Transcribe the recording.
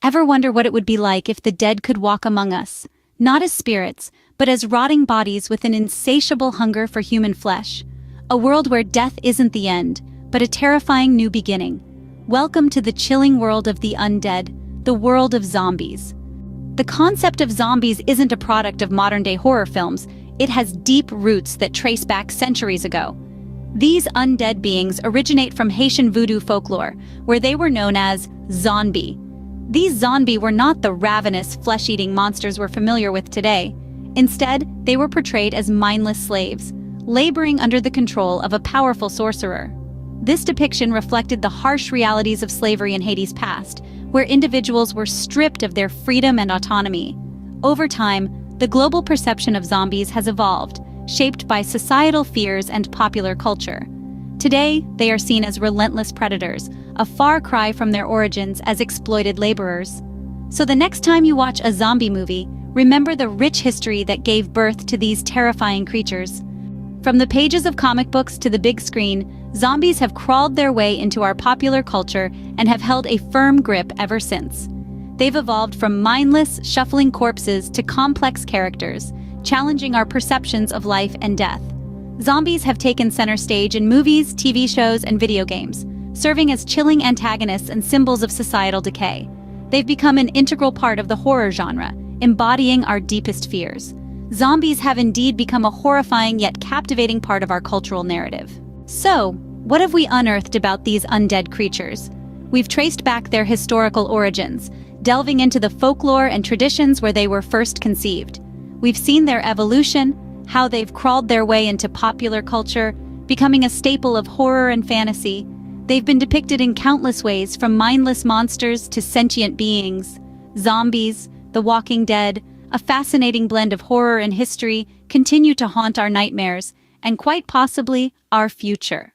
Ever wonder what it would be like if the dead could walk among us, not as spirits, but as rotting bodies with an insatiable hunger for human flesh? A world where death isn't the end, but a terrifying new beginning. Welcome to the chilling world of the undead, the world of zombies. The concept of zombies isn't a product of modern-day horror films. It has deep roots that trace back centuries ago. These undead beings originate from Haitian voodoo folklore, where they were known as zombie. These zombie were not the ravenous, flesh-eating monsters we're familiar with today. Instead, they were portrayed as mindless slaves, laboring under the control of a powerful sorcerer. This depiction reflected the harsh realities of slavery in Haiti's past, where individuals were stripped of their freedom and autonomy. Over time, the global perception of zombies has evolved, shaped by societal fears and popular culture. Today, they are seen as relentless predators, a far cry from their origins as exploited laborers. So the next time you watch a zombie movie, remember the rich history that gave birth to these terrifying creatures. From the pages of comic books to the big screen, zombies have crawled their way into our popular culture and have held a firm grip ever since. They've evolved from mindless, shuffling corpses to complex characters, challenging our perceptions of life and death. Zombies have taken center stage in movies, TV shows, and video games, serving as chilling antagonists and symbols of societal decay. They've become an integral part of the horror genre, embodying our deepest fears. Zombies have indeed become a horrifying yet captivating part of our cultural narrative. So, what have we unearthed about these undead creatures? We've traced back their historical origins, delving into the folklore and traditions where they were first conceived. We've seen their evolution, how they've crawled their way into popular culture, becoming a staple of horror and fantasy. They've been depicted in countless ways, from mindless monsters to sentient beings. Zombies, The Walking Dead, a fascinating blend of horror and history, continue to haunt our nightmares, and quite possibly our future.